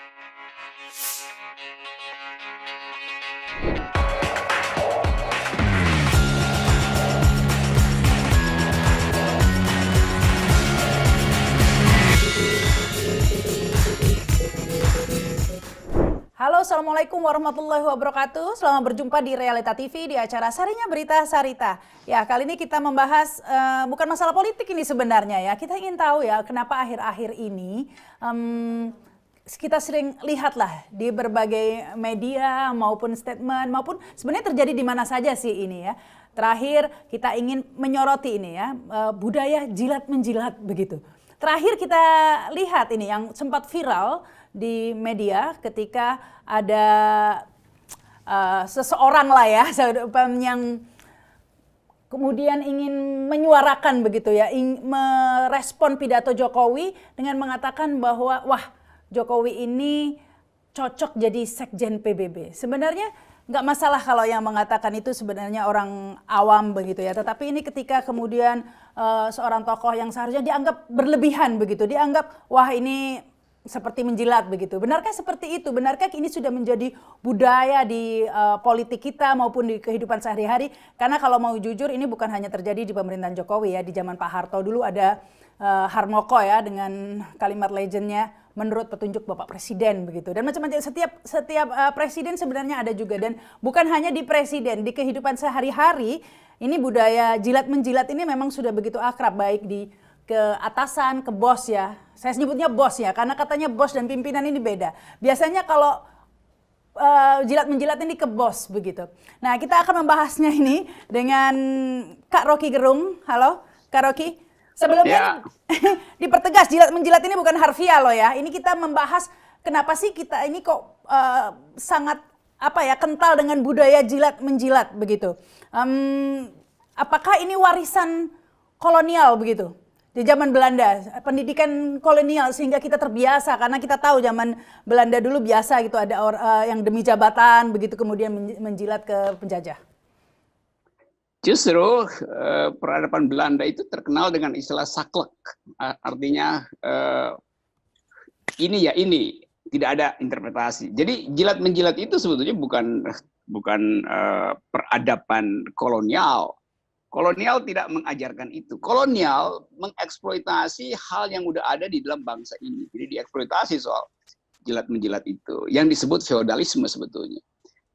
Halo, Assalamualaikum warahmatullahi wabarakatuh. Selamat berjumpa di Realita TV di acara Sarinya Berita Sarita. Ya, kali ini kita membahas bukan masalah politik ini sebenarnya ya. Kita ingin tahu ya kenapa akhir-akhir ini kita sering lihatlah di berbagai media maupun statement maupun sebenarnya terjadi di mana saja sih ini ya. Terakhir kita ingin menyoroti ini ya, budaya jilat-menjilat begitu. Terakhir kita lihat ini yang sempat viral di media ketika ada seseorang lah ya yang kemudian ingin menyuarakan begitu ya, merespon pidato Jokowi dengan mengatakan bahwa wah Jokowi ini cocok jadi sekjen PBB. Sebenarnya nggak masalah kalau yang mengatakan itu sebenarnya orang awam begitu ya. Tetapi ini ketika kemudian seorang tokoh yang seharusnya dianggap berlebihan begitu, dianggap wah ini seperti menjilat begitu. Benarkah seperti itu? Benarkah ini sudah menjadi budaya di politik kita maupun di kehidupan sehari-hari? Karena kalau mau jujur ini bukan hanya terjadi di pemerintahan Jokowi ya. Di zaman Pak Harto dulu ada Harmoko ya dengan kalimat legendnya menurut petunjuk Bapak Presiden begitu. Dan macam-macam setiap presiden sebenarnya ada juga. Dan bukan hanya di presiden, di kehidupan sehari-hari ini budaya jilat-menjilat ini memang sudah begitu akrab baik di ke atasan, ke bos ya. Saya sebutnya bos ya, karena katanya bos dan pimpinan ini beda. Biasanya kalau jilat-menjilat ini ke bos begitu. Nah, kita akan membahasnya ini dengan Kak Rocky Gerung. Halo, Kak Rocky. Sebelumnya dipertegas jilat-menjilat ini bukan harfiah loh ya. Ini kita membahas kenapa sih kita ini kok sangat kental dengan budaya jilat-menjilat begitu. Apakah ini warisan kolonial begitu? Di zaman Belanda, pendidikan kolonial sehingga kita terbiasa karena kita tahu zaman Belanda dulu biasa gitu ada yang demi jabatan begitu kemudian menjilat ke penjajah. Justru peradaban Belanda itu terkenal dengan istilah saklek, artinya ini ya ini, tidak ada interpretasi. Jadi jilat-menjilat itu sebetulnya bukan peradaban kolonial. Kolonial tidak mengajarkan itu. Kolonial mengeksploitasi hal yang udah ada di dalam bangsa ini. Jadi dieksploitasi soal jilat-menjilat itu. Yang disebut feodalisme sebetulnya.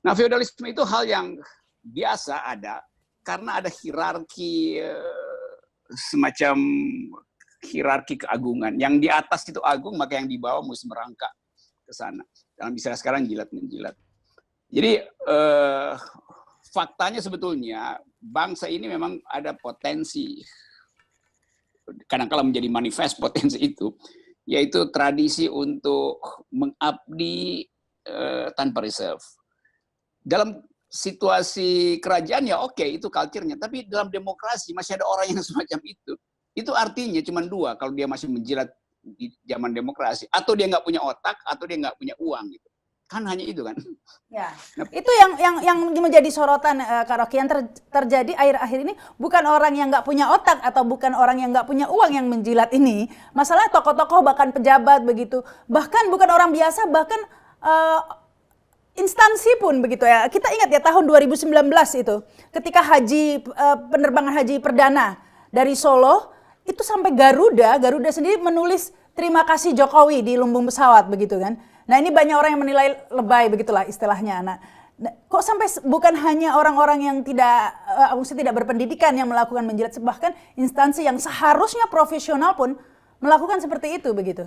Nah, feodalisme itu hal yang biasa ada karena ada hierarki, semacam hierarki keagungan. Yang di atas itu agung, maka yang di bawah mesti merangkak ke sana. Dalam istilah sekarang jilat-menjilat. Jadi faktanya sebetulnya bangsa ini memang ada potensi, kadang-kala menjadi manifest potensi itu, yaitu tradisi untuk mengabdi tanpa reserve. Dalam situasi kerajaan ya oke, itu culture-nya, tapi dalam demokrasi masih ada orang yang semacam itu. Itu artinya cuma dua, kalau dia masih menjilat di zaman demokrasi, atau dia nggak punya otak, atau dia nggak punya uang gitu. Kan hanya itu kan. Ya, itu yang menjadi sorotan Kak Rocky yang terjadi akhir-akhir ini bukan orang yang nggak punya otak atau bukan orang yang nggak punya uang yang menjilat ini. Masalahnya tokoh-tokoh bahkan pejabat begitu, bahkan bukan orang biasa, bahkan instansi pun begitu ya. Kita ingat ya tahun 2019 itu ketika penerbangan haji perdana dari Solo itu sampai Garuda sendiri menulis terima kasih Jokowi di lumbung pesawat begitu kan. Nah ini banyak orang yang menilai lebay begitulah istilahnya. Nah, kok sampai bukan hanya orang-orang yang tidak berpendidikan yang melakukan menjilat, bahkan instansi yang seharusnya profesional pun melakukan seperti itu begitu.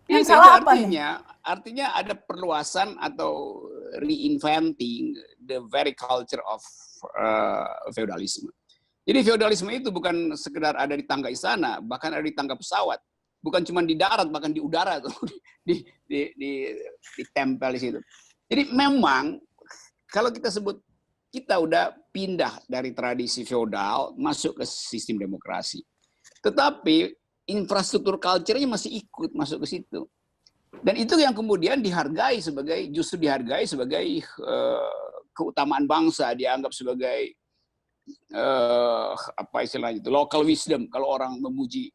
Yang salah apa nih? Artinya ada perluasan atau reinventing the very culture of feudalisme. Jadi feudalisme itu bukan sekedar ada di tangga istana, bahkan ada di tangga pesawat. Bukan cuma di darat, bahkan di udara tuh ditempel di situ. Jadi memang kalau kita sebut kita udah pindah dari tradisi feodal masuk ke sistem demokrasi. Tetapi infrastruktur culture-nya masih ikut masuk ke situ. Dan itu yang kemudian justru dihargai sebagai keutamaan bangsa, dianggap sebagai apa istilahnya itu, local wisdom kalau orang memuji.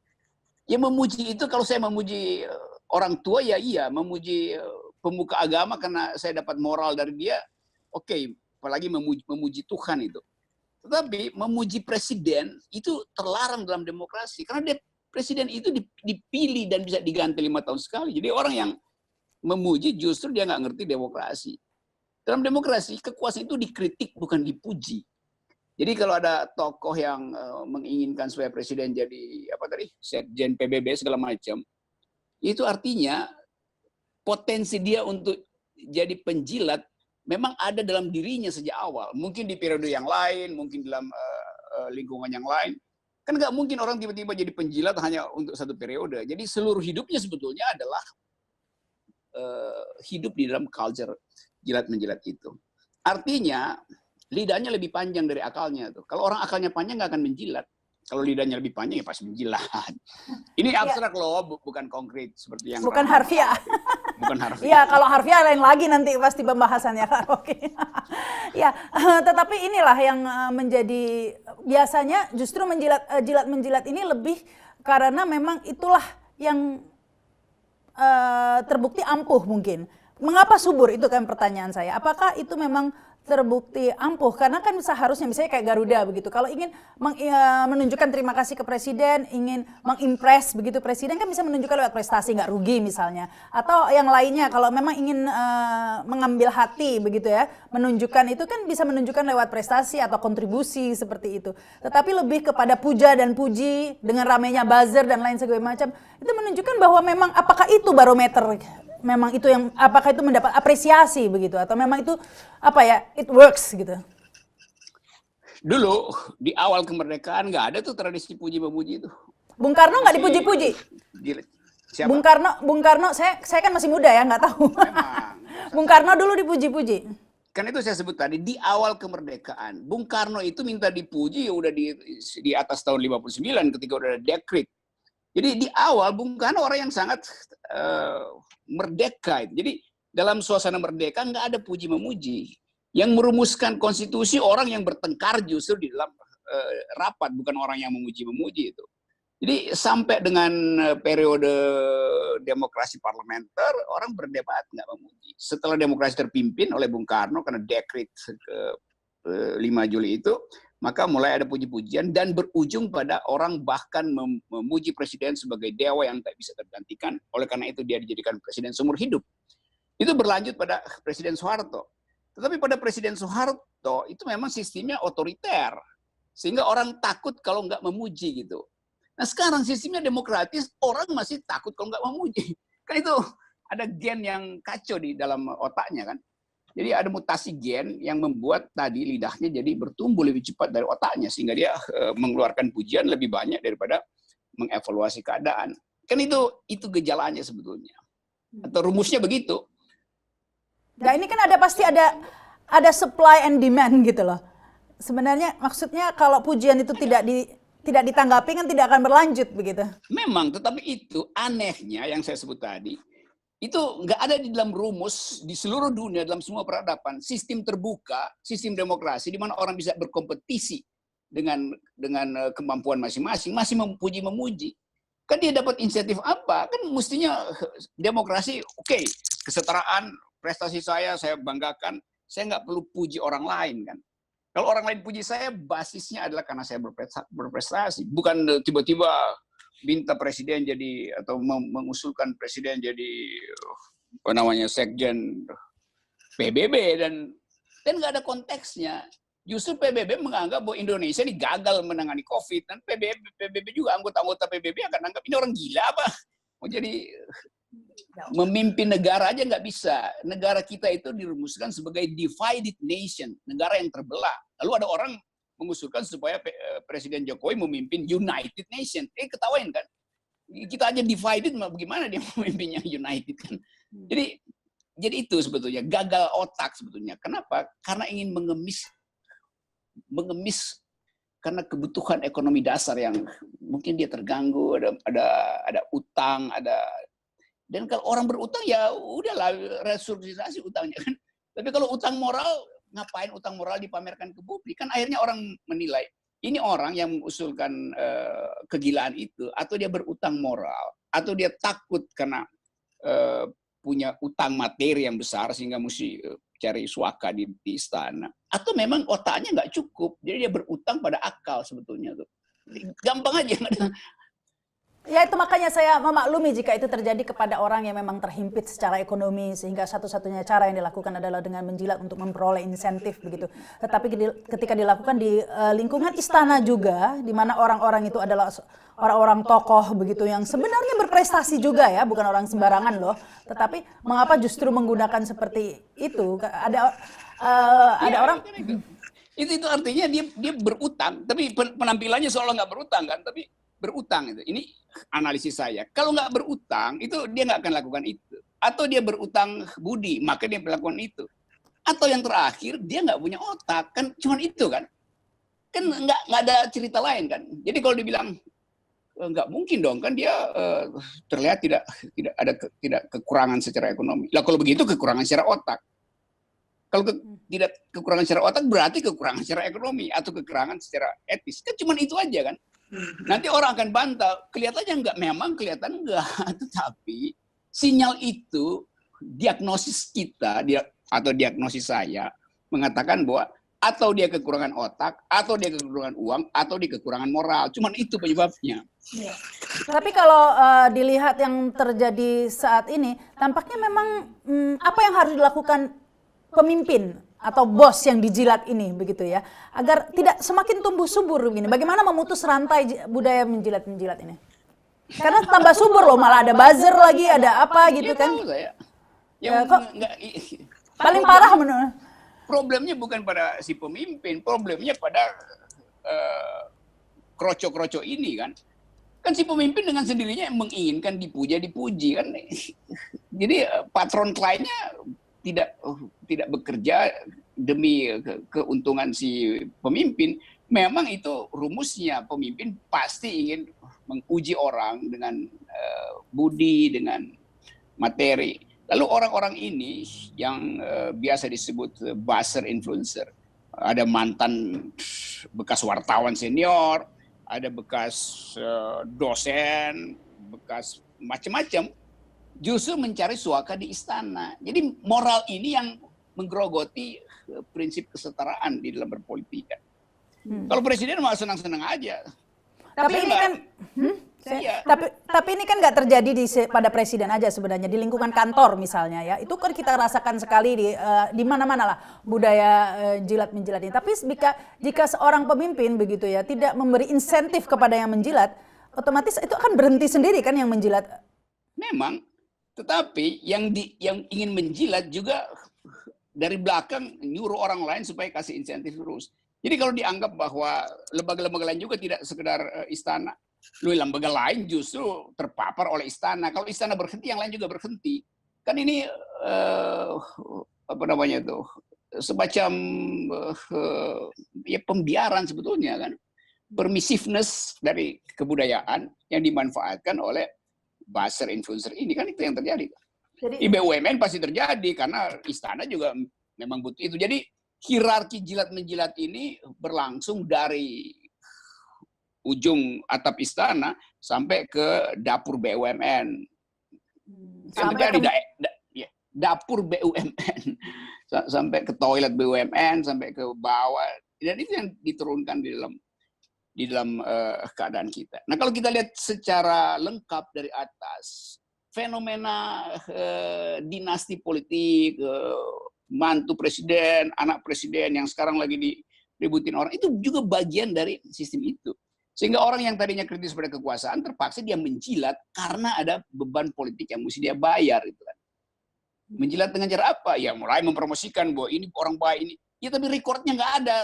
Ya memuji itu kalau saya memuji orang tua ya iya, memuji pemuka agama karena saya dapat moral dari dia, oke, apalagi memuji Tuhan itu. Tetapi memuji presiden itu terlarang dalam demokrasi karena presiden itu dipilih dan bisa diganti 5 tahun sekali. Jadi orang yang memuji justru dia nggak ngerti demokrasi. Dalam demokrasi kekuasaan itu dikritik bukan dipuji. Jadi kalau ada tokoh yang menginginkan supaya presiden jadi sekjen PBB segala macam, itu artinya potensi dia untuk jadi penjilat memang ada dalam dirinya sejak awal. Mungkin di periode yang lain, mungkin dalam lingkungan yang lain. Kan nggak mungkin orang tiba-tiba jadi penjilat hanya untuk satu periode. Jadi seluruh hidupnya sebetulnya adalah hidup di dalam culture jilat-menjilat itu. Artinya lidahnya lebih panjang dari akalnya tuh. Kalau orang akalnya panjang nggak akan menjilat. Kalau lidahnya lebih panjang ya pasti menjilat. Ini abstrak loh, bukan konkret seperti yang bukan harfiah. Bukan harfiah. Iya, kalau harfiah lain lagi nanti pasti pembahasannya kan. Oke. Ya, tetapi inilah yang menjadi biasanya justru jilat-menjilat ini lebih karena memang itulah yang terbukti ampuh mungkin. Mengapa subur? Itu kan pertanyaan saya. Apakah itu memang terbukti ampuh? Karena kan seharusnya misalnya kayak Garuda begitu. Kalau ingin menunjukkan terima kasih ke presiden, ingin mengimpress begitu presiden kan bisa menunjukkan lewat prestasi, nggak rugi misalnya. Atau yang lainnya kalau memang ingin mengambil hati begitu ya, menunjukkan itu kan bisa menunjukkan lewat prestasi atau kontribusi seperti itu. Tetapi lebih kepada puja dan puji dengan ramainya buzzer dan lain segala macam. Itu menunjukkan bahwa memang apakah itu barometer, memang itu yang apakah itu mendapat apresiasi begitu atau memang itu it works gitu. Dulu di awal kemerdekaan nggak ada tuh tradisi puji memuji itu. Bung Karno nggak dipuji-puji. Siapa? Bung Karno saya kan masih muda ya nggak tahu. Memang. Bung Karno dulu dipuji-puji. Kan itu saya sebut tadi di awal kemerdekaan Bung Karno itu minta dipuji ya udah di atas tahun 59 ketika udah ada dekret. Jadi di awal Bung Karno orang yang sangat merdeka. Jadi dalam suasana merdeka nggak ada puji memuji. Yang merumuskan konstitusi orang yang bertengkar justru di dalam rapat, bukan orang yang memuji-memuji itu. Jadi sampai dengan periode demokrasi parlementer orang berdebat nggak memuji. Setelah demokrasi terpimpin oleh Bung Karno karena dekret ke 5 Juli itu, maka mulai ada puji-pujian dan berujung pada orang bahkan memuji presiden sebagai dewa yang tak bisa tergantikan. Oleh karena itu dia dijadikan presiden seumur hidup. Itu berlanjut pada Presiden Soeharto. Tetapi pada Presiden Soeharto itu memang sistemnya otoriter. Sehingga orang takut kalau nggak memuji gitu. Nah sekarang sistemnya demokratis, orang masih takut kalau nggak memuji. Kan itu ada gen yang kacau di dalam otaknya kan. Jadi ada mutasi gen yang membuat tadi lidahnya jadi bertumbuh lebih cepat dari otaknya sehingga dia mengeluarkan pujian lebih banyak daripada mengevaluasi keadaan. Kan itu gejalanya sebetulnya. Atau rumusnya begitu. Nah ini kan pasti ada supply and demand gitu loh. Sebenarnya maksudnya kalau pujian itu tidak ditanggapi kan tidak akan berlanjut begitu. Memang, tetapi itu anehnya yang saya sebut tadi. Itu nggak ada di dalam rumus di seluruh dunia dalam semua peradaban sistem terbuka, sistem demokrasi di mana orang bisa berkompetisi dengan kemampuan masing-masing, masih memuji. Kan dia dapat insentif apa? Kan mestinya demokrasi oke, kesetaraan, prestasi saya banggakan, saya nggak perlu puji orang lain kan. Kalau orang lain puji saya, basisnya adalah karena saya berprestasi, bukan tiba-tiba minta presiden jadi atau mengusulkan presiden jadi sekjen PBB dan nggak ada konteksnya. Justru PBB menganggap bahwa Indonesia ini gagal menangani COVID dan PBB juga anggota-anggota PBB akan anggap ini orang gila apa mau jadi memimpin negara aja nggak bisa. Negara kita itu dirumuskan sebagai divided nation, negara yang terbelah. Lalu ada orang mengusulkan supaya Presiden Jokowi memimpin United Nation. Ketawain kan? Kita aja divided, bagaimana dia memimpinnya United kan? Jadi itu sebetulnya gagal otak sebetulnya. Kenapa? Karena ingin mengemis karena kebutuhan ekonomi dasar yang mungkin dia terganggu, ada utang, dan kalau orang berutang ya udahlah restrukturisasi utangnya kan. Tapi kalau utang moral, ngapain utang moral dipamerkan ke publik? Kan akhirnya orang menilai, ini orang yang mengusulkan kegilaan itu, atau dia berutang moral, atau dia takut karena eh, punya utang materi yang besar sehingga mesti cari suaka di istana, atau memang otaknya nggak cukup, jadi dia berutang pada akal sebetulnya tuh. Gampang aja. Ya itu makanya saya memaklumi jika itu terjadi kepada orang yang memang terhimpit secara ekonomi sehingga satu-satunya cara yang dilakukan adalah dengan menjilat untuk memperoleh insentif begitu. Tetapi ketika dilakukan di lingkungan istana juga, di mana orang-orang itu adalah orang-orang tokoh begitu yang sebenarnya berprestasi juga ya, bukan orang sembarangan loh. Tetapi mengapa justru menggunakan seperti itu? Ada orang. Itu artinya dia berutang, tapi penampilannya seolah nggak berutang kan, tapi berutang itu. Ini analisis saya. Kalau nggak berutang, itu dia nggak akan lakukan itu. Atau dia berutang budi, maka dia melakukan itu. Atau yang terakhir, dia nggak punya otak, kan cuma itu kan. Kan nggak ada cerita lain kan. Jadi kalau dibilang nggak mungkin dong kan dia terlihat tidak ada kekurangan secara ekonomi. Lah kalau begitu kekurangan secara otak. Kalau tidak kekurangan secara otak berarti kekurangan secara ekonomi atau kekurangan secara etis. Kan cuma itu aja kan. Nanti orang akan bantah, kelihatannya enggak, memang kelihatan enggak, tetapi sinyal itu diagnosis kita atau diagnosis saya mengatakan bahwa atau dia kekurangan otak, atau dia kekurangan uang, atau dia kekurangan moral. Cuman itu penyebabnya. Ya. Tapi kalau dilihat yang terjadi saat ini, tampaknya memang apa yang harus dilakukan pemimpin atau bos yang dijilat ini begitu ya, agar tidak semakin tumbuh subur begini. Bagaimana memutus rantai budaya menjilat-menjilat ini? Karena tambah subur loh, malah ada buzzer lagi, ada apa gitu kan? Ya, kok paling parah menurut. Problemnya bukan pada si pemimpin, problemnya pada kroco-kroco ini kan. Kan si pemimpin dengan sendirinya yang menginginkan dipuji kan. Jadi patron kliennya tidak bekerja demi keuntungan si pemimpin. Memang itu rumusnya, pemimpin pasti ingin menguji orang dengan budi, dengan materi. Lalu orang-orang ini yang biasa disebut buzzer influencer, ada mantan bekas wartawan senior, ada bekas dosen, bekas macam-macam, justru mencari suaka di istana. Jadi moral ini yang menggerogoti prinsip kesetaraan di dalam berpolitik. Kalau presiden malah senang-senang aja. Tapi ini kan, tapi ini kan nggak terjadi pada presiden aja sebenarnya, di lingkungan kantor misalnya ya. Itu kan kita rasakan sekali di mana-mana lah budaya jilat-menjilat ini. Tapi jika seorang pemimpin begitu ya tidak memberi insentif kepada yang menjilat, otomatis itu akan berhenti sendiri kan yang menjilat. Memang. Tetapi yang ingin menjilat juga dari belakang nyuruh orang lain supaya kasih insentif terus. Jadi kalau dianggap bahwa lembaga-lembaga lain juga tidak sekedar istana, lembaga lain justru terpapar oleh istana. Kalau istana berhenti, yang lain juga berhenti. Kan ini apa namanya itu, semacam ya pembiaran sebetulnya kan, permissiveness dari kebudayaan yang dimanfaatkan oleh buzzer influencer ini, kan itu yang terjadi. Jadi, di BUMN pasti terjadi karena istana juga memang butuh itu. Jadi hierarki jilat-menjilat ini berlangsung dari ujung atap istana sampai ke dapur BUMN. Yang terjadi dapur BUMN sampai ke toilet BUMN, sampai ke bawah. Dan itu yang diturunkan di dalam keadaan kita. Nah kalau kita lihat secara lengkap dari atas, fenomena dinasti politik, mantu presiden, anak presiden yang sekarang lagi diributin orang, itu juga bagian dari sistem itu. Sehingga orang yang tadinya kritis pada kekuasaan terpaksa dia menjilat karena ada beban politik yang mesti dia bayar. Itu kan. Menjilat dengan cara apa? Ya mulai mempromosikan bahwa ini orang baik ini. Ya tapi recordnya nggak ada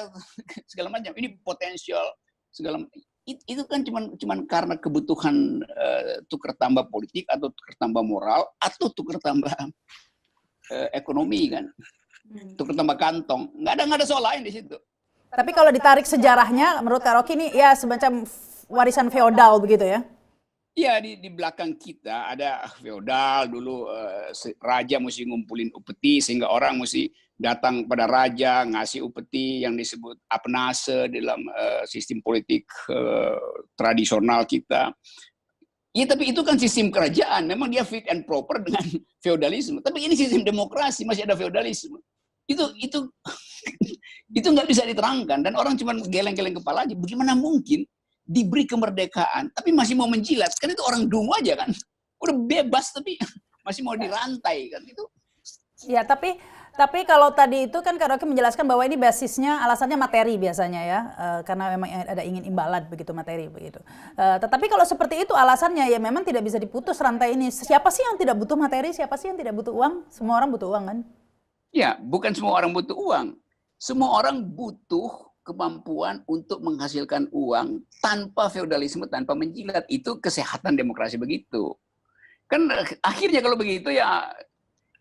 segala macam. Ini potensial segala itu kan cuman karena kebutuhan tukar tambah politik atau tukar tambah moral atau tukar tambah ekonomi kan, tukar tambah kantong, nggak ada soal lain di situ. Tapi kalau ditarik sejarahnya, menurut Kak Rocky ini ya semacam warisan feodal begitu ya? Iya, di belakang kita ada feodal dulu, raja mesti ngumpulin upeti sehingga orang mesti datang pada raja ngasih upeti yang disebut apnase dalam sistem politik tradisional kita. Iya, tapi itu kan sistem kerajaan. Memang dia fit and proper dengan feodalisme. Tapi ini sistem demokrasi, masih ada feodalisme. Itu itu nggak bisa diterangkan. Dan orang cuma geleng-geleng kepala aja. Bagaimana mungkin diberi kemerdekaan, tapi masih mau menjilat? Kan itu orang dungu aja kan. Udah bebas, tapi masih mau dirantai kan itu. Ya, tapi kalau tadi itu kan Kak Rocky menjelaskan bahwa ini basisnya alasannya materi biasanya ya, karena memang ada ingin imbalan begitu materi begitu. Tetapi kalau seperti itu alasannya ya memang tidak bisa diputus rantai ini. Siapa sih yang tidak butuh materi? Siapa sih yang tidak butuh uang? Semua orang butuh uang kan? Ya, bukan semua orang butuh uang. Semua orang butuh kemampuan untuk menghasilkan uang tanpa feodalisme, tanpa menjilat. Itu kesehatan demokrasi begitu. Kan akhirnya kalau begitu ya,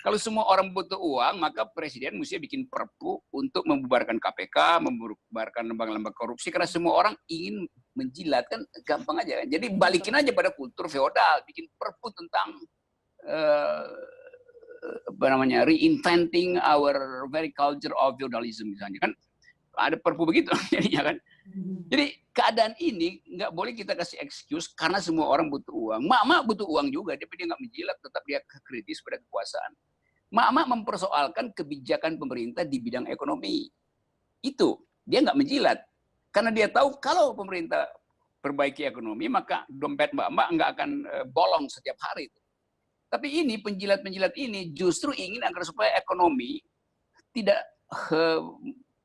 kalau semua orang butuh uang, maka presiden mesti bikin perpu untuk membubarkan KPK, membubarkan lembaga-lembaga korupsi, karena semua orang ingin menjilat, kan gampang aja kan. Jadi balikin aja pada kultur feodal, bikin perpu tentang apa namanya, reinventing our very culture of feudalism misalnya, kan ada perpu begitu jadinya kan. Jadi keadaan ini nggak boleh kita kasih excuse karena semua orang butuh uang. Mak butuh uang juga, tapi dia nggak menjilat, tetap dia kritis pada kekuasaan. Mak mempersoalkan kebijakan pemerintah di bidang ekonomi. Itu dia nggak menjilat karena dia tahu kalau pemerintah perbaiki ekonomi maka dompet mak nggak akan bolong setiap hari. Tapi ini penjilat-penjilat ini justru ingin agar supaya ekonomi tidak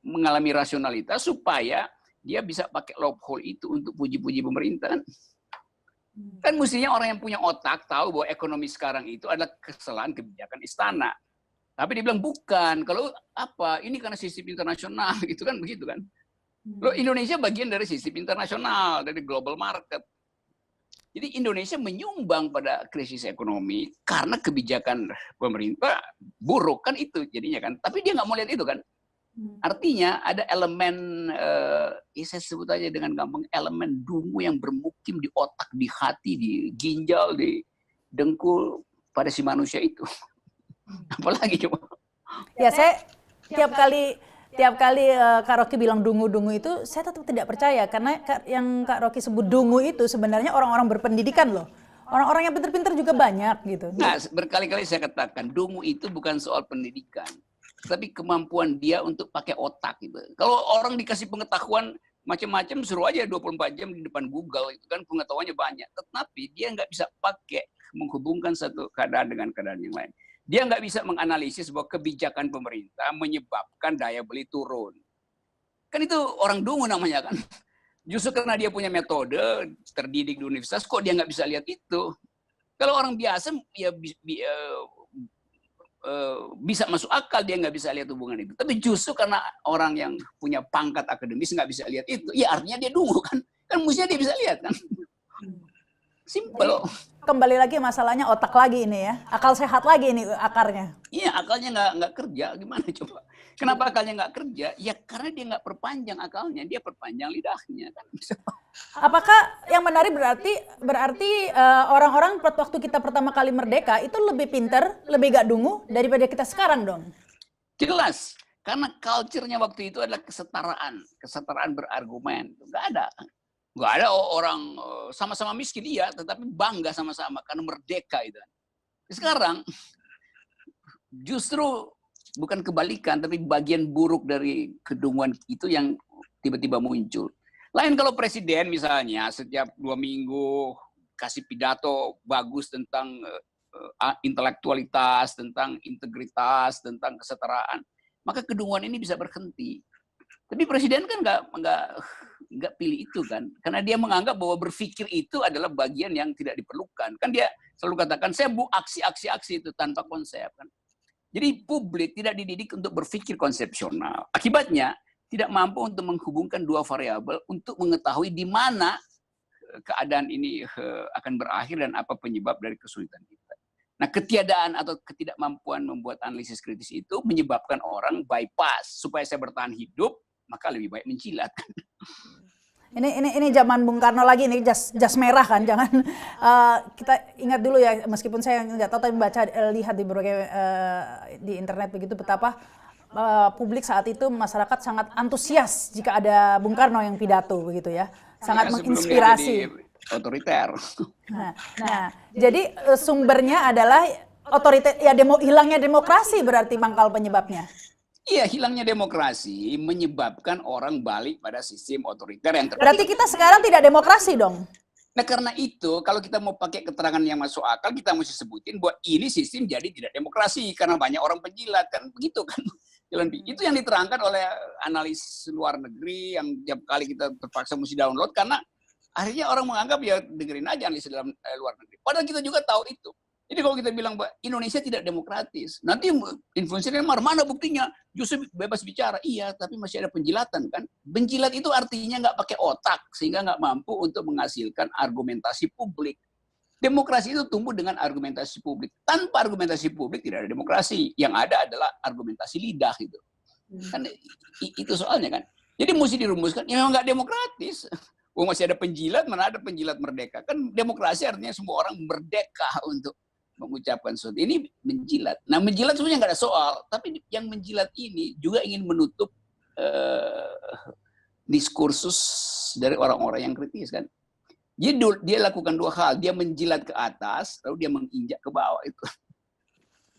mengalami rasionalitas, supaya dia bisa pakai loophole itu untuk puji-puji pemerintah. Kan mestinya orang yang punya otak tahu bahwa ekonomi sekarang itu adalah kesalahan kebijakan istana. Tapi dia bilang bukan, kalau apa, ini karena sistem internasional, gitu kan, begitu kan. Loh, Indonesia bagian dari sistem internasional, dari global market. Jadi Indonesia menyumbang pada krisis ekonomi karena kebijakan pemerintah buruk kan itu jadinya kan. Tapi dia nggak mau lihat itu kan. Artinya ada elemen, saya sebut aja dengan gampang, elemen dungu yang bermukim di otak, di hati, di ginjal, di dengkul pada si manusia itu. Apalagi coba. Ya, saya tiap kali Kak Rocky bilang dungu-dungu itu, saya tetap tidak percaya karena yang Kak Rocky sebut dungu itu sebenarnya orang-orang berpendidikan loh. Orang-orang yang pintar-pintar juga banyak gitu. Nah, berkali-kali saya katakan, dungu itu bukan soal pendidikan, tapi kemampuan dia untuk pakai otak gitu. Kalau orang dikasih pengetahuan macam-macam, suruh aja 24 jam di depan Google, itu kan pengetahuannya banyak. Tetapi dia nggak bisa pakai menghubungkan satu keadaan dengan keadaan yang lain. Dia nggak bisa menganalisis bahwa kebijakan pemerintah menyebabkan daya beli turun. Kan itu orang dungu namanya kan. Justru karena dia punya metode, terdidik di universitas, kok dia nggak bisa lihat itu. Kalau orang biasa ya bisa masuk akal, dia nggak bisa lihat hubungan itu. Tapi justru karena orang yang punya pangkat akademis nggak bisa lihat itu, ya artinya dia dungu kan. Kan mestinya dia bisa lihat kan. Simpel. Kembali lagi masalahnya otak lagi ini ya, akal sehat lagi ini akarnya. Iya, akalnya nggak kerja, gimana coba? Kenapa akalnya nggak kerja? Ya karena dia nggak perpanjang akalnya, dia perpanjang lidahnya kan. Apakah yang menarik berarti orang-orang waktu kita pertama kali merdeka itu lebih pinter, lebih gak dungu daripada kita sekarang dong? Jelas, karena culture-nya waktu itu adalah kesetaraan berargumen. Nggak ada orang sama-sama miskin, iya, tetapi bangga sama-sama karena merdeka itu. Sekarang justru bukan kebalikan, tapi bagian buruk dari kedunguan itu yang tiba-tiba muncul. Lain kalau presiden misalnya setiap 2 minggu kasih pidato bagus tentang intelektualitas, tentang integritas, tentang kesetaraan, maka kedunguan ini bisa berhenti. Tapi presiden kan nggak pilih itu kan, karena dia menganggap bahwa berpikir itu adalah bagian yang tidak diperlukan. Kan dia selalu katakan, saya aksi itu tanpa konsep kan. Jadi publik tidak dididik untuk berpikir konsepsional. Akibatnya tidak mampu untuk menghubungkan dua variabel untuk mengetahui di mana keadaan ini akan berakhir dan apa penyebab dari kesulitan kita. Nah, ketiadaan atau ketidakmampuan membuat analisis kritis itu menyebabkan orang bypass. Supaya saya bertahan hidup, maka lebih baik menjilat. Ini zaman Bung Karno lagi, ini jas merah kan, jangan kita ingat dulu ya, meskipun saya nggak tahu tapi lihat di berbagai di internet begitu betapa publik saat itu masyarakat sangat antusias jika ada Bung Karno yang pidato begitu ya, sangat menginspirasi. otoriter. Nah, jadi sumbernya adalah otoriter, ya hilangnya demokrasi berarti mangkal penyebabnya. Iya, hilangnya demokrasi menyebabkan orang balik pada sistem otoriter yang Berarti kita sekarang tidak demokrasi dong. Nah, karena itu kalau kita mau pakai keterangan yang masuk akal, kita mesti sebutin bahwa ini sistem jadi tidak demokrasi karena banyak orang penjilat, kan begitu kan. Itu yang diterangkan oleh analis luar negeri yang tiap kali kita terpaksa mesti download karena akhirnya orang menganggap ya dengerin aja analis dalam luar negeri. Padahal kita juga tahu itu. Jadi kalau kita bilang bahwa Indonesia tidak demokratis, nanti influencernya marah, mana buktinya? Justru bebas bicara. Iya, tapi masih ada penjilatan kan. Penjilat itu artinya nggak pakai otak, sehingga nggak mampu untuk menghasilkan argumentasi publik. Demokrasi itu tumbuh dengan argumentasi publik. Tanpa argumentasi publik tidak ada demokrasi. Yang ada adalah argumentasi lidah gitu. Kan itu soalnya kan. Jadi mesti dirumuskan, ya memang nggak demokratis. Oh, masih ada penjilat, mana ada penjilat merdeka. Kan demokrasi artinya semua orang merdeka untuk mengucapkan sesuatu. Ini menjilat. Nah, menjilat sebenarnya nggak ada soal, tapi yang menjilat ini juga ingin menutup diskursus dari orang-orang yang kritis kan. Jadi dia lakukan dua hal, dia menjilat ke atas, lalu dia menginjak ke bawah itu.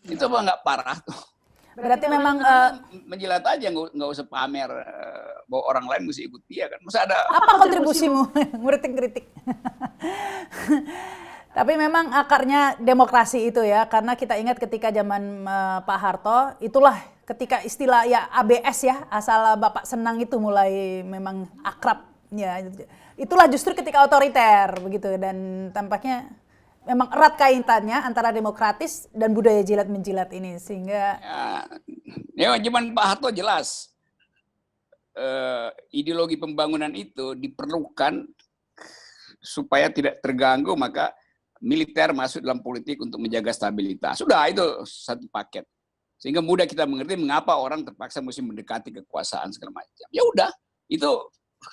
Itu apa nggak parah tuh? Berarti memang menjilat aja, nggak usah pamer bahwa orang lain mesti ikut dia kan. Masa ada apa kontribusimu ngeritik-kritik? Tapi memang akarnya demokrasi itu ya, karena kita ingat ketika zaman Pak Harto, itulah ketika istilah ya ABS ya, asal Bapak senang itu mulai memang akrab ya. Itulah justru ketika otoriter begitu, dan tampaknya memang erat kaitannya antara demokratis dan budaya jilat menjilat ini sehingga ya zaman Pak Harto jelas ideologi pembangunan itu diperlukan supaya tidak terganggu, maka militer masuk dalam politik untuk menjaga stabilitas. Sudah, itu satu paket. Sehingga mudah kita mengerti mengapa orang terpaksa mesti mendekati kekuasaan segala macam. Ya udah, itu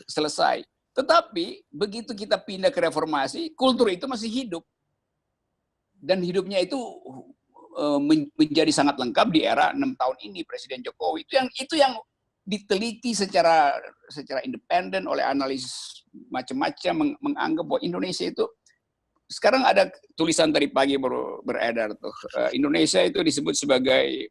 selesai. Tetapi begitu kita pindah ke reformasi, kultur itu masih hidup. Dan hidupnya itu menjadi sangat lengkap di era 6 tahun ini Presiden Jokowi. Itu yang diteliti secara independen oleh analis macam-macam, menganggap bahwa Indonesia itu sekarang ada tulisan tadi pagi baru beredar tuh, Indonesia itu disebut sebagai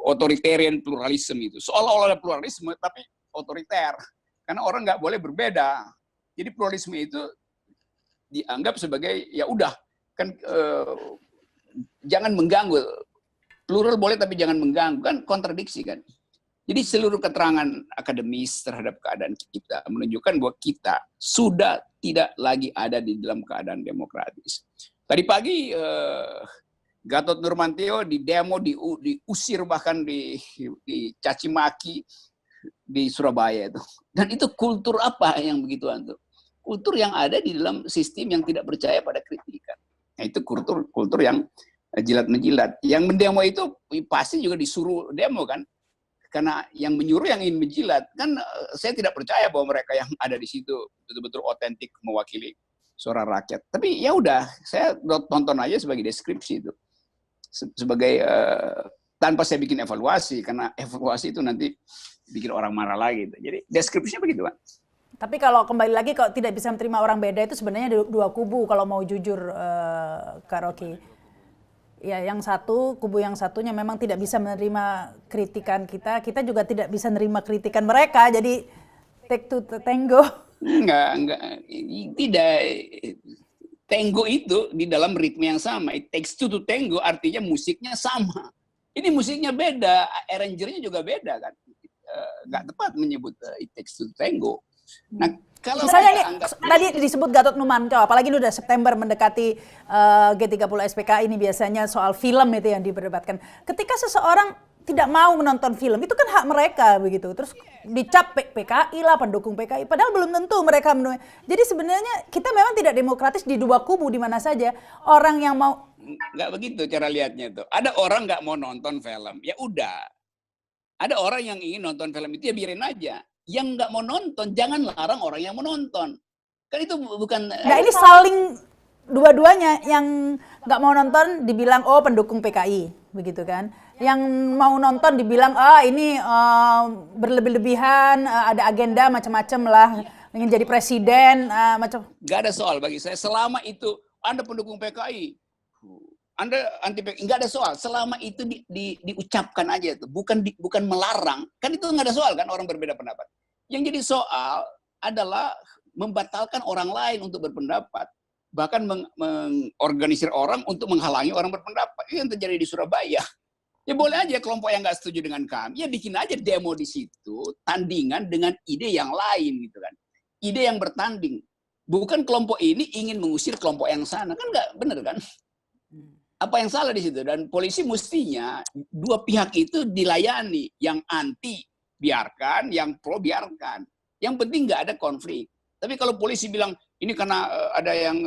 authoritarian pluralism itu. Seolah-olah ada pluralisme tapi otoriter. Karena orang nggak boleh berbeda. Jadi pluralisme itu dianggap sebagai ya udah kan jangan mengganggu. Plural boleh tapi jangan mengganggu, kan kontradiksi kan. Jadi seluruh keterangan akademis terhadap keadaan kita menunjukkan bahwa kita sudah tidak lagi ada di dalam keadaan demokratis. Tadi pagi Gatot Nurmantio di demo, diusir bahkan dicaci maki di Surabaya itu. Dan itu kultur apa yang begituan tuh? Kultur yang ada di dalam sistem yang tidak percaya pada kritikan. Nah, itu kultur yang jilat menjilat. Yang mendemo itu pasti juga disuruh demo kan? Karena yang menyuruh yang ingin menjilat. Kan saya tidak percaya bahwa mereka yang ada di situ betul-betul otentik mewakili suara rakyat. Tapi ya udah, saya tonton aja sebagai deskripsi itu. Sebagai tanpa saya bikin evaluasi, karena evaluasi itu nanti bikin orang marah lagi. Jadi deskripsinya begitu, Pak. Tapi kalau kembali lagi, kalau tidak bisa menerima orang beda itu sebenarnya dua kubu kalau mau jujur, Kak Rocky. Ya, yang satu, kubu yang satunya memang tidak bisa menerima kritikan kita juga tidak bisa menerima kritikan mereka, jadi take two to tango. Enggak, tidak. Tango itu di dalam ritme yang sama. It takes two to tango artinya musiknya sama. Ini musiknya beda, arrangernya juga beda kan. Nggak tepat menyebut it takes two to tango. Nah, kalau misalnya ini tadi disebut Gatot Nurmantio, apalagi ini udah September mendekati G30 SPK ini biasanya soal film itu yang diperdebatkan. Ketika seseorang tidak mau menonton film, itu kan hak mereka begitu. Terus dicap PKI lah, pendukung PKI, padahal belum tentu mereka mendukung. Jadi sebenarnya kita memang tidak demokratis di dua kubu di mana saja. Orang yang mau nggak begitu cara lihatnya tuh. Ada orang nggak mau nonton film, ya udah. Ada orang yang ingin nonton film itu ya biarin aja. Yang nggak mau nonton, jangan larang orang yang mau nonton. Kan itu bukan... Nah, ini saling dua-duanya. Yang nggak mau nonton dibilang, oh pendukung PKI, begitu kan. Yang mau nonton dibilang, ini berlebih-lebihan, ada agenda macam-macam lah. ingin jadi presiden macam. Nggak ada soal bagi saya. Selama itu Anda pendukung PKI, Anda anti PKI, nggak ada soal. Selama itu diucapkan aja itu, bukan melarang. Kan itu nggak ada soal kan orang berbeda pendapat. Yang jadi soal adalah membatalkan orang lain untuk berpendapat. Bahkan mengorganisir orang untuk menghalangi orang berpendapat. Itu yang terjadi di Surabaya. Ya boleh aja kelompok yang nggak setuju dengan kami, ya bikin aja demo di situ, tandingan dengan ide yang lain gitu kan. Ide yang bertanding. Bukan kelompok ini ingin mengusir kelompok yang sana. Kan nggak bener kan? Apa yang salah di situ? Dan polisi mestinya dua pihak itu dilayani. Yang anti biarkan, yang pro biarkan. Yang penting nggak ada konflik. Tapi kalau polisi bilang, ini karena ada yang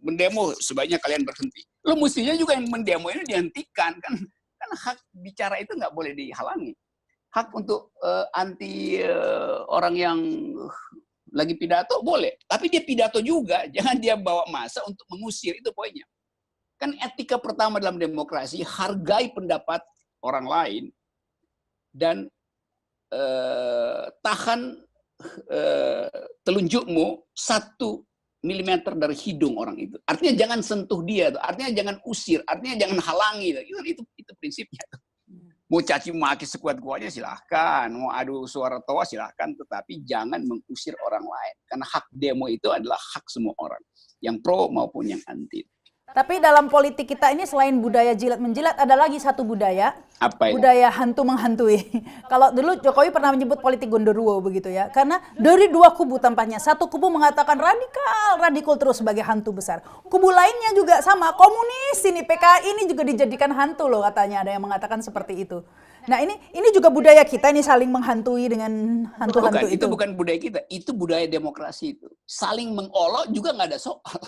mendemo, sebaiknya kalian berhenti. Lo mestinya juga yang mendemo ini dihentikan kan. Kan hak bicara itu nggak boleh dihalangi. Hak untuk anti orang yang lagi pidato boleh. Tapi dia pidato juga, jangan dia bawa massa untuk mengusir, itu poinnya. Kan etika pertama dalam demokrasi, hargai pendapat orang lain dan tahan telunjukmu 1 milimeter dari hidung orang itu. Artinya jangan sentuh dia, artinya jangan usir, artinya jangan halangi. Itu prinsipnya. Mau caci maki sekuat-kuatnya silahkan, mau adu suara tawa silahkan, tetapi jangan mengusir orang lain. Karena hak demo itu adalah hak semua orang, yang pro maupun yang anti. Tapi dalam politik kita ini selain budaya jilat menjilat, ada lagi satu budaya. Apa itu? Budaya hantu menghantui. Kalau dulu Jokowi pernah menyebut politik gondoruo begitu ya. Karena dari dua kubu tampaknya. Satu kubu mengatakan radikal terus sebagai hantu besar. Kubu lainnya juga sama, komunis ini, PKI ini juga dijadikan hantu loh katanya. Ada yang mengatakan seperti itu. Nah ini juga budaya kita ini saling menghantui dengan hantu-hantu itu. Itu bukan budaya kita, itu budaya demokrasi itu. Saling mengolok juga nggak ada soal.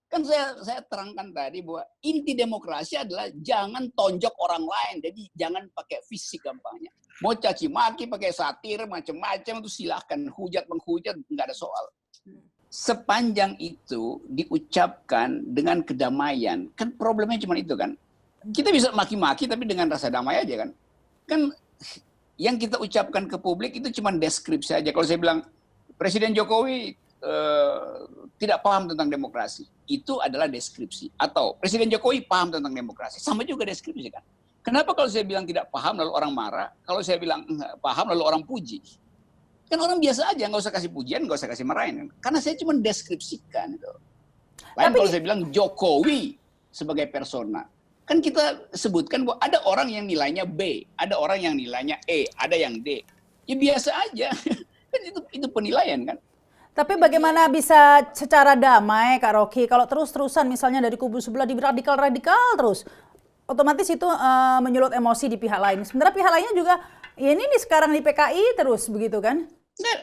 Kan saya terangkan tadi bahwa inti demokrasi adalah jangan tonjok orang lain. Jadi jangan pakai fisik gampangnya. Mau caci maki, pakai satir, macam-macam itu silahkan. Hujat menghujat, nggak ada soal. Sepanjang itu diucapkan dengan kedamaian. Kan problemnya cuma itu kan. Kita bisa maki-maki tapi dengan rasa damai aja kan. Kan yang kita ucapkan ke publik itu cuma deskripsi aja. Kalau saya bilang, Presiden Jokowi tidak paham tentang demokrasi, itu adalah deskripsi. Atau Presiden Jokowi paham tentang demokrasi, sama juga deskripsi kan. Kenapa kalau saya bilang tidak paham lalu orang marah, kalau saya bilang paham lalu orang puji? Kan orang biasa aja, nggak usah kasih pujian, nggak usah kasih marahin. Karena saya cuma deskripsikan itu. Lain kalau saya bilang Jokowi sebagai persona, kan kita sebutkan bahwa ada orang yang nilainya B, ada orang yang nilainya E, ada yang D. Ya biasa aja, kan itu penilaian kan. Tapi bagaimana bisa secara damai, Kak Rocky, kalau terus-terusan misalnya dari kubu sebelah di radikal terus, otomatis itu menyulut emosi di pihak lain. Sebenarnya pihak lainnya juga, ya ini sekarang di PKI terus begitu kan? Nah,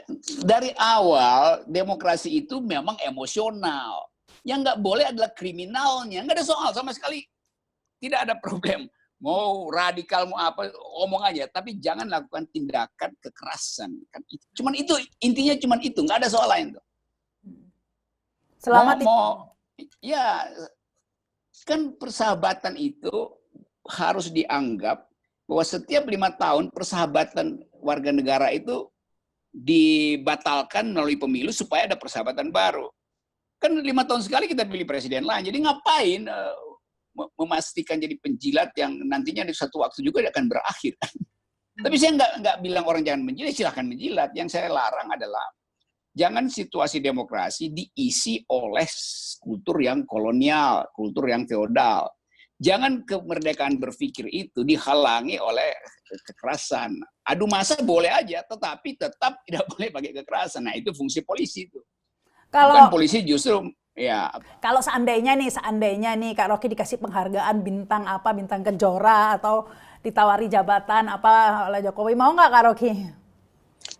dari awal demokrasi itu memang emosional. Yang nggak boleh adalah kriminalnya. Nggak ada soal sama sekali. Tidak ada problem. Mau radikal, mau apa, omong aja. Tapi jangan lakukan tindakan kekerasan. Cuman itu, intinya cuman itu. Nggak ada soal lain tuh. Ya, kan persahabatan itu harus dianggap bahwa setiap 5 tahun persahabatan warga negara itu dibatalkan melalui pemilu supaya ada persahabatan baru. Kan 5 tahun sekali kita pilih presiden lain. Jadi ngapain memastikan jadi penjilat yang nantinya di satu waktu juga akan berakhir. Tapi saya nggak bilang orang jangan menjilat, silahkan menjilat. Yang saya larang adalah jangan situasi demokrasi diisi oleh kultur yang kolonial, kultur yang feodal. Jangan kemerdekaan berpikir itu dihalangi oleh kekerasan. Adu massa boleh aja, tetapi tetap tidak boleh pakai kekerasan. Nah itu fungsi polisi itu. Bukan polisi justru. Ya. Kalau seandainya nih Kak Rocky dikasih penghargaan bintang Kejora atau ditawari jabatan apa oleh Jokowi, mau nggak Kak Rocky?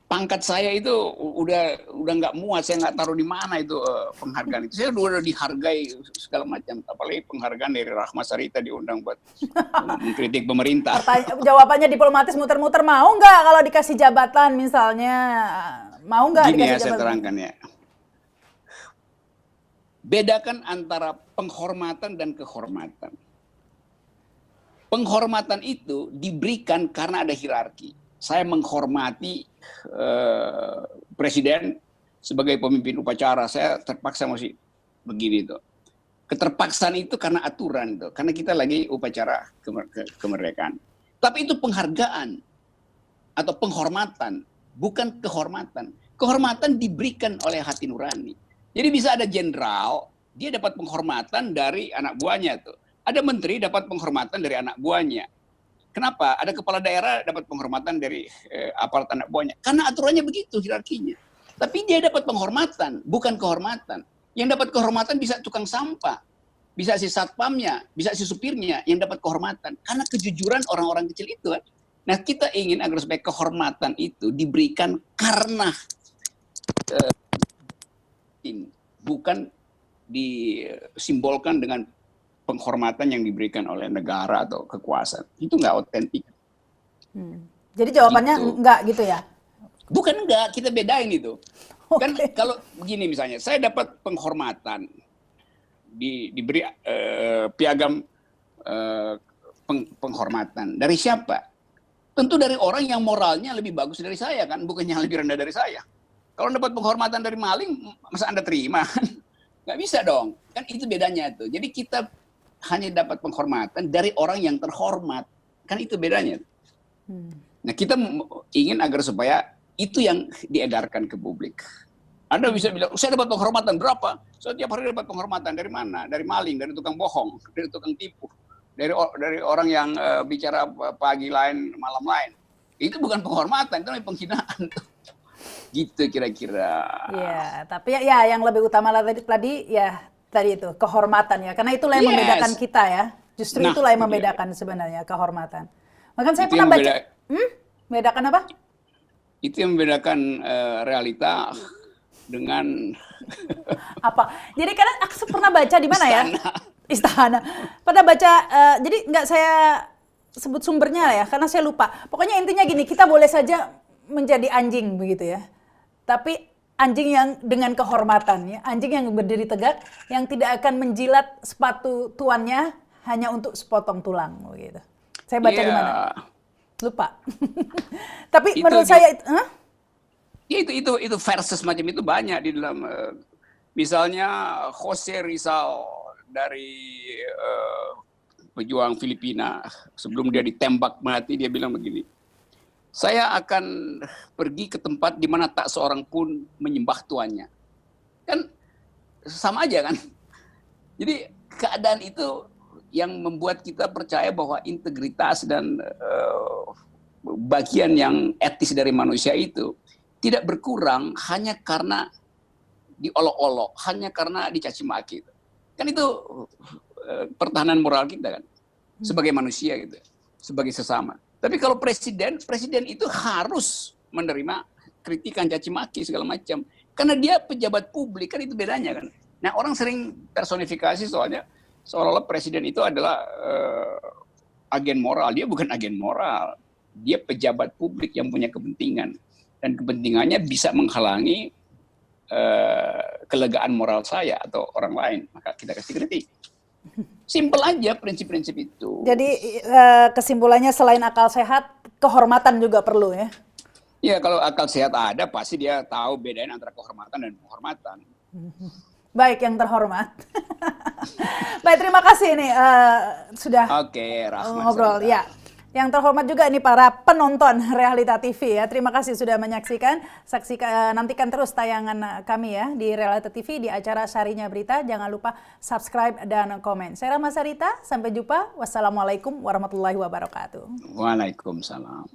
Pangkat saya itu udah nggak muat, saya nggak taruh di mana itu penghargaan itu. Saya udah dihargai segala macam, apalagi penghargaan dari Rahma Sarita diundang buat mengkritik pemerintah. Jawabannya diplomatis muter-muter, mau nggak kalau dikasih jabatan misalnya, mau nggak dikasih jabatan? Gini ya saya terangkan ya. Bedakan antara penghormatan dan kehormatan. Penghormatan itu diberikan karena ada hierarki. Saya menghormati presiden, sebagai pemimpin upacara, saya terpaksa masih begini tuh. Keterpaksaan itu karena aturan tuh, karena kita lagi upacara kemerdekaan. Tapi itu penghargaan atau penghormatan, bukan kehormatan. Kehormatan diberikan oleh hati nurani. Jadi bisa ada jenderal, dia dapat penghormatan dari anak buahnya tuh. Ada menteri dapat penghormatan dari anak buahnya. Kenapa? Ada kepala daerah dapat penghormatan dari aparat anak buahnya. Karena aturannya begitu hierarkinya. Tapi dia dapat penghormatan, bukan kehormatan. Yang dapat kehormatan bisa tukang sampah, bisa si satpamnya, bisa si supirnya yang dapat kehormatan. Karena kejujuran orang-orang kecil itu kan. Nah, kita ingin agar supaya kehormatan itu diberikan karena bukan disimbolkan dengan penghormatan yang diberikan oleh negara atau kekuasaan. Itu nggak otentik. Jadi jawabannya Gitu. enggak gitu ya? Bukan enggak, kita bedain itu. Kan Oke. kalau begini misalnya, saya dapat penghormatan, diberi piagam penghormatan. Dari siapa? Tentu dari orang yang moralnya lebih bagus dari saya kan, bukan yang lebih rendah dari saya. Kalau dapat penghormatan dari maling, masa Anda terima? Nggak bisa dong. Kan itu bedanya tuh. Jadi kita hanya dapat penghormatan dari orang yang terhormat. Kan itu bedanya. Nah, kita ingin agar supaya itu yang diedarkan ke publik. Anda bisa bilang, saya dapat penghormatan berapa? Saya tiap hari dapat penghormatan. Dari mana? Dari maling, dari tukang bohong, dari tukang tipu, dari orang yang bicara pagi lain, malam lain. Itu bukan penghormatan, itu namanya penghinaan. Gitu kira-kira. Iya, tapi ya yang lebih utama tadi itu kehormatan ya. Karena itulah yang membedakan kita ya. Justru Nah, itulah yang itu dia. membedakan sebenarnya kehormatan. Bahkan saya Itu pernah yang baca, membedakan apa? Itu yang membedakan realita dengan Apa? Jadi karena aku pernah baca di mana ya? istana. Istana. Pernah baca, jadi nggak saya sebut sumbernya ya, karena saya lupa. Pokoknya intinya gini, kita boleh saja menjadi anjing begitu ya. Tapi anjing yang dengan kehormatan ya, anjing yang berdiri tegak, yang tidak akan menjilat sepatu tuannya hanya untuk sepotong tulang begitu. Saya baca di mana? Lupa. Tapi Itu menurut saya Ya itu versus macam itu banyak di dalam misalnya Jose Rizal dari pejuang Filipina sebelum dia ditembak mati dia bilang begini, saya akan pergi ke tempat di mana tak seorang pun menyembah tuannya. Kan sama aja kan. Jadi keadaan itu yang membuat kita percaya bahwa integritas dan bagian yang etis dari manusia itu tidak berkurang hanya karena diolok-olok, hanya karena dicaci maki. Kan itu pertahanan moral kita kan, sebagai manusia gitu, sebagai sesama. Tapi kalau presiden itu harus menerima kritikan, caci maki segala macam, karena dia pejabat publik kan itu bedanya kan. Nah orang sering personifikasi soalnya seolah-olah presiden itu adalah agen moral, dia bukan agen moral, dia pejabat publik yang punya kepentingan. Dan kepentingannya bisa menghalangi kelegaan moral saya atau orang lain, maka kita kasih kritik. Simpel aja prinsip-prinsip itu. jadi kesimpulannya selain akal sehat, kehormatan juga perlu ya. Ya kalau akal sehat ada, pasti dia tahu bedain antara kehormatan dan penghormatan. Baik yang terhormat. Baik, terima kasih nih sudah Oke, Rahmat. ngobrol ya. Yang terhormat juga ini para penonton Realita TV ya. Terima kasih sudah menyaksikan. Nantikan terus tayangan kami ya di Realita TV di acara Sarinya Berita. Jangan lupa subscribe dan komen. Saya Rahma Sarita, sampai jumpa. Wassalamualaikum warahmatullahi wabarakatuh. Waalaikumsalam.